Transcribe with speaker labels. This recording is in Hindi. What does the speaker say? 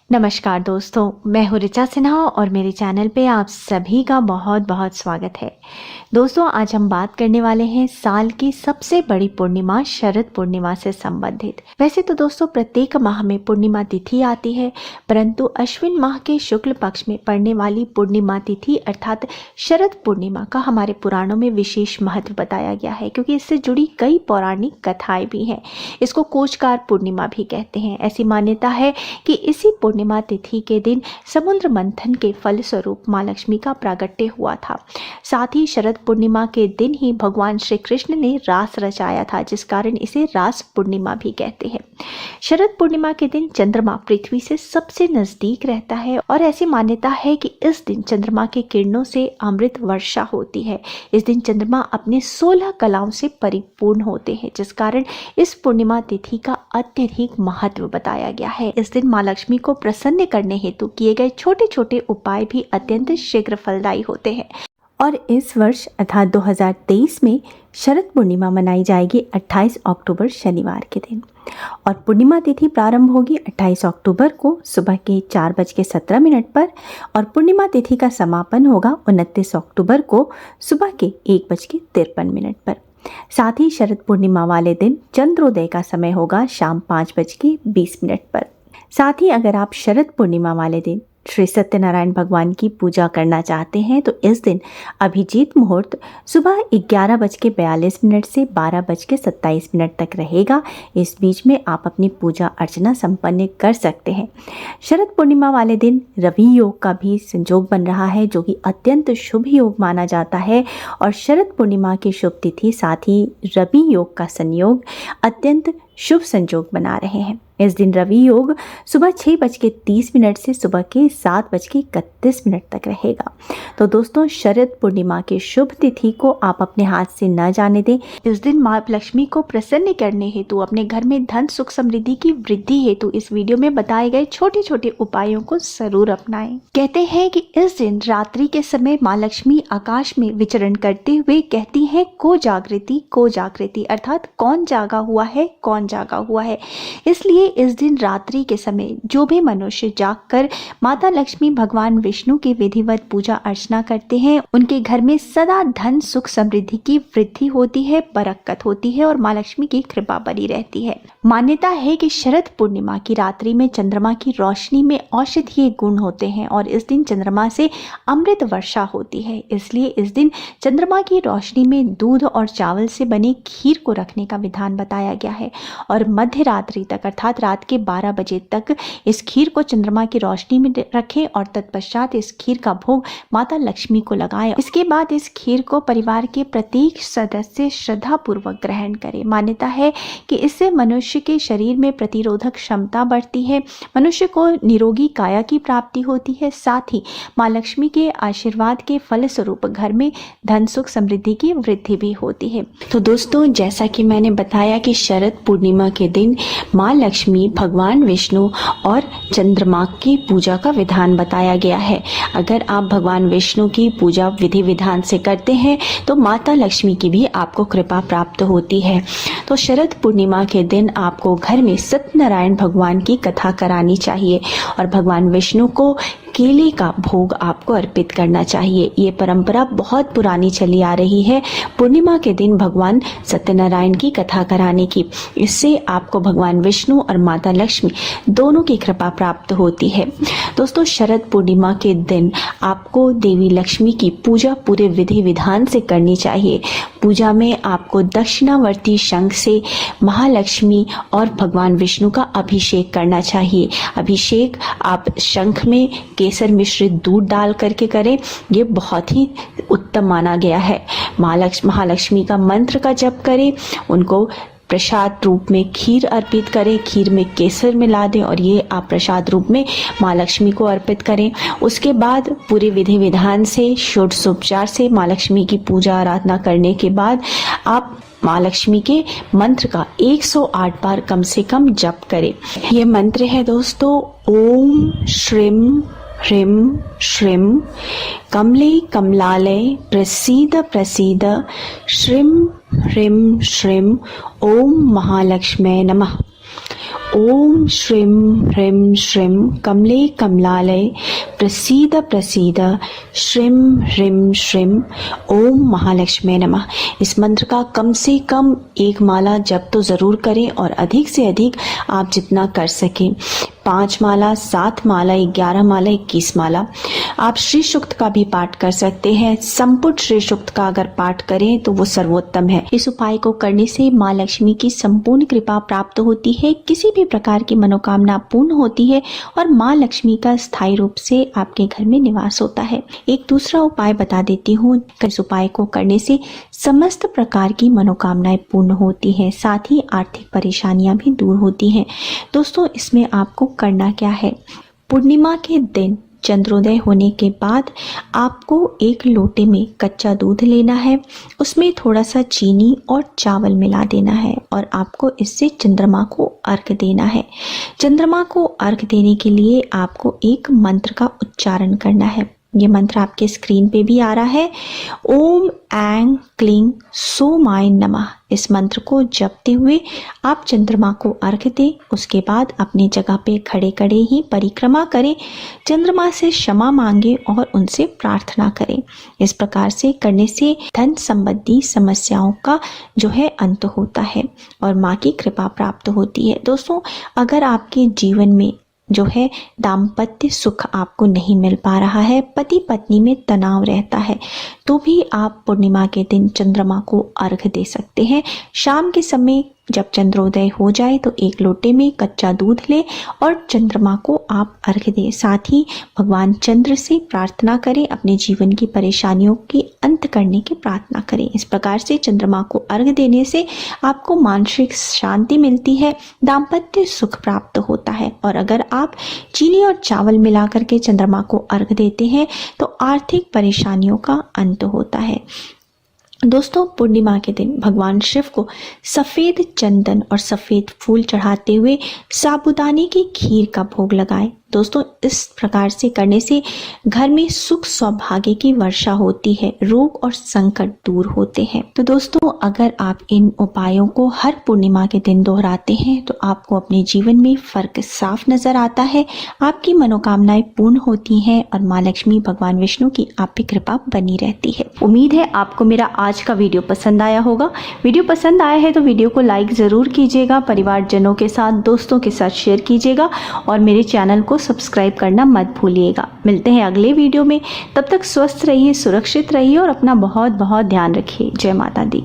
Speaker 1: नमस्कार दोस्तों, मैं हूँ ऋचा सिन्हा और मेरे चैनल पे आप सभी का बहुत बहुत स्वागत है। दोस्तों, आज हम बात करने वाले हैं साल की सबसे बड़ी पूर्णिमा शरद पूर्णिमा से संबंधित। वैसे तो दोस्तों प्रत्येक माह में पूर्णिमा तिथि आती है, परंतु अश्विन माह के शुक्ल पक्ष में पड़ने वाली पूर्णिमा तिथि अर्थात शरद पूर्णिमा का हमारे पुराणों में विशेष महत्व बताया गया है, क्योंकि इससे जुड़ी कई पौराणिक कथाएं भी हैं। इसको कोचकार पूर्णिमा भी कहते हैं। ऐसी मान्यता है कि इसी पूर्णिमा तिथि के दिन समुद्र मंथन के फलस्वरूप मां लक्ष्मी का प्रागट्य हुआ था। साथ ही शरद पूर्णिमा के दिन ही भगवान श्री कृष्ण ने रास रचाया था, जिस कारण इसे रास पूर्णिमा भी कहते हैं। शरद पूर्णिमा के दिन चंद्रमा पृथ्वी से सबसे नजदीक रहता है और ऐसी मान्यता है कि इस दिन चंद्रमा की किरणों से अमृत वर्षा होती है। इस दिन चंद्रमा अपने 16 कलाओं से परिपूर्ण होते हैं, जिस कारण इस पूर्णिमा तिथि का अत्यधिक महत्व बताया गया है। इस दिन मां लक्ष्मी को प्रसन्न करने हेतु किए गए छोटे छोटे उपाय भी अत्यंत शीघ्र फलदायी होते हैं। और इस वर्ष अर्थात 2023 में शरद पूर्णिमा मनाई जाएगी 28 अक्टूबर शनिवार के दिन, और पूर्णिमा तिथि प्रारंभ होगी 28 अक्टूबर को सुबह के 4:17 पर और पूर्णिमा तिथि का समापन होगा 29 अक्टूबर को सुबह के 1:53 पर। साथ ही शरद पूर्णिमा वाले दिन चंद्रोदय का समय होगा शाम 5:20 पर। साथ ही अगर आप शरद पूर्णिमा वाले दिन श्री सत्यनारायण भगवान की पूजा करना चाहते हैं तो इस दिन अभिजीत मुहूर्त सुबह 11:42 से 12:27 तक रहेगा। इस बीच में आप अपनी पूजा अर्चना संपन्न कर सकते हैं। शरद पूर्णिमा वाले दिन रवि योग का भी संयोग बन रहा है, जो कि अत्यंत शुभ योग माना जाता है। और शरद पूर्णिमा की शुभ तिथि साथ ही रवि योग का संयोग अत्यंत शुभ संयोग बना रहे हैं। इस दिन रवि योग सुबह 6:30 से सुबह के 7:31 तक रहेगा। तो दोस्तों, शरद पूर्णिमा की शुभ तिथि को आप अपने हाथ से न जाने दें। इस दिन मां लक्ष्मी को प्रसन्न करने हेतु, अपने घर में धन सुख समृद्धि की वृद्धि हेतु इस वीडियो में बताए गए छोटे छोटे उपायों को जरूर अपनाएं। कहते हैं कि इस दिन रात्रि के समय मां लक्ष्मी आकाश में विचरण करते हुए कहती हैं, को जागृति, अर्थात कौन जागा हुआ है, कौन जागा हुआ है। इसलिए इस दिन रात्रि के समय जो भी मनुष्य जागकर माता लक्ष्मी भगवान विष्णु की विधिवत पूजा अर्चना करते हैं, उनके घर में सदा धन सुख समृद्धि की वृद्धि होती है, बरकत होती है और मां लक्ष्मी की कृपा बनी रहती है। मान्यता है कि शरद पूर्णिमा की रात्रि में चंद्रमा की रोशनी में औषधीय गुण होते हैं और इस दिन चंद्रमा से अमृत वर्षा होती है। इसलिए इस दिन चंद्रमा की रोशनी में दूध और चावल से बने खीर को रखने का विधान बताया गया है और मध्य रात्रि तक अर्थात रात के 12 बजे तक इस खीर को चंद्रमा की रोशनी में रखें और तत्पश्चात इस खीर का भोग माता लक्ष्मी को लगाएं। इसके बाद इस खीर को परिवार के प्रत्येक सदस्य श्रद्धा पूर्वक ग्रहण करें। मान्यता है कि इससे मनुष्य के शरीर में प्रतिरोधक क्षमता बढ़ती है, मनुष्य को निरोगी काया की प्राप्ति होती है। साथ ही मां लक्ष्मी के आशीर्वाद के फलस्वरूप घर में धन सुख समृद्धि की वृद्धि भी होती है। तो दोस्तों, जैसा कि मैंने बताया कि शरद पूर्णिमा के दिन मां लक्ष्मी, भगवान विष्णु और चंद्रमा की पूजा का विधान बताया गया है। अगर आप भगवान विष्णु की पूजा विधि विधान से करते हैं तो माता लक्ष्मी की भी आपको कृपा प्राप्त होती है। तो शरद पूर्णिमा के दिन आपको घर में सत्यनारायण भगवान की कथा करानी चाहिए और भगवान विष्णु को केले का भोग आपको अर्पित करना चाहिए। ये परंपरा बहुत पुरानी चली आ रही है, पूर्णिमा के दिन भगवान सत्यनारायण की कथा कराने की। इससे आपको भगवान विष्णु और माता लक्ष्मी दोनों की कृपा प्राप्त होती है। दोस्तों, शरद पूर्णिमा के दिन आपको देवी लक्ष्मी की पूजा पूरे विधि विधान से करनी चाहिए। पूजा में आपको दक्षिणावर्ती शंख से महालक्ष्मी और भगवान विष्णु का अभिषेक करना चाहिए। अभिषेक आप शंख में केसर मिश्रित दूध डाल करके करें, ये बहुत ही उत्तम माना गया है। महालक्ष्मी का मंत्र का जप करें, उनको प्रसाद रूप में खीर अर्पित करें, खीर में केसर मिला दें और ये आप प्रसाद रूप में मां लक्ष्मी को अर्पित करें। उसके बाद पूरे विधि विधान से षोडशोपचार से मां लक्ष्मी की पूजा आराधना करने के बाद आप मां लक्ष्मी के मंत्र का 108 बार कम से कम जप करें। ये मंत्र है दोस्तों, ओम श्रीम ह्रीं श्रीं कमले कमलालय प्रसीद प्रसीद श्रीं ह्रीं श्रीं ओम महालक्ष्म्यै नमः। ओम श्रीं ह्रीं श्रीं कमले कमलालय प्रसीद प्रसीद श्रीं ह्रीं श्रीं ओम महालक्ष्मी नमः। इस मंत्र का कम से कम 1 माला जप तो ज़रूर करें और अधिक से अधिक आप जितना कर सकें, 5 माला, 7 माला, 11 माला, 21 माला। आप श्री सूक्त का भी पाठ कर सकते हैं। संपुट श्री सूक्त का अगर पाठ करें तो वो सर्वोत्तम है। इस उपाय को करने से माँ लक्ष्मी की संपूर्ण कृपा प्राप्त होती है, किसी भी प्रकार की मनोकामना पूर्ण होती है और माँ लक्ष्मी का स्थायी रूप से आपके घर में निवास होता है। एक दूसरा उपाय बता देती हूँ। इस उपाय को करने से समस्त प्रकार की मनोकामनाएं पूर्ण होती हैं, साथ ही आर्थिक परेशानियां भी दूर होती हैं। दोस्तों, इसमें आपको करना क्या है? पूर्णिमा के दिन चंद्रोदय होने के बाद आपको 1 लोटे में कच्चा दूध लेना है, उसमें थोड़ा सा चीनी और चावल मिला देना है और आपको इससे चंद्रमा को अर्घ देना है। चंद्रमा को अर्घ देने के लिए आपको एक मंत्र का उच्चारण करना है। ये मंत्र आपके स्क्रीन पे भी आ रहा है। ओम ऐं क्लीं सोमाय नमः। इस मंत्र को जपते हुए आप चंद्रमा को अर्घ दें। उसके बाद अपनी जगह पे खड़े खड़े ही परिक्रमा करें, चंद्रमा से क्षमा मांगे और उनसे प्रार्थना करें। इस प्रकार से करने से धन संबंधी समस्याओं का जो है अंत होता है और माँ की कृपा प्राप्त होती है। दोस्तों, अगर आपके जीवन में जो है दाम्पत्य सुख आपको नहीं मिल पा रहा है, पति पत्नी में तनाव रहता है, तो भी आप पूर्णिमा के दिन चंद्रमा को अर्घ दे सकते हैं। शाम के समय जब चंद्रोदय हो जाए तो 1 लोटे में कच्चा दूध ले और चंद्रमा को आप अर्घ दें। साथ ही भगवान चंद्र से प्रार्थना करें, अपने जीवन की परेशानियों के अंत करने की प्रार्थना करें। इस प्रकार से चंद्रमा को अर्घ देने से आपको मानसिक शांति मिलती है, दाम्पत्य सुख प्राप्त होता है। और अगर आप चीनी और चावल मिला करके चंद्रमा को अर्घ देते हैं तो आर्थिक परेशानियों का अंत होता है। दोस्तों, पूर्णिमा के दिन भगवान शिव को सफ़ेद चंदन और सफ़ेद फूल चढ़ाते हुए साबूदाने की खीर का भोग लगाएं। दोस्तों, इस प्रकार से करने से घर में सुख सौभाग्य की वर्षा होती है, रोग और संकट दूर होते हैं। तो दोस्तों, अगर आप इन उपायों को हर पूर्णिमा के दिन दोहराते हैं तो आपको अपने जीवन में फर्क साफ नजर आता है, आपकी मनोकामनाएं पूर्ण होती हैं और माँ लक्ष्मी भगवान विष्णु की आप पे कृपा बनी रहती है। उम्मीद है आपको मेरा आज का वीडियो पसंद आया होगा। वीडियो पसंद आया है तो वीडियो को लाइक जरूर कीजिएगा, परिवारजनों के साथ, दोस्तों के साथ शेयर कीजिएगा और मेरे चैनल को सब्सक्राइब करना मत भूलिएगा। मिलते हैं अगले वीडियो में, तब तक स्वस्थ रहिए, सुरक्षित रहिए और अपना बहुत बहुत ध्यान रखिए। जय माता दी।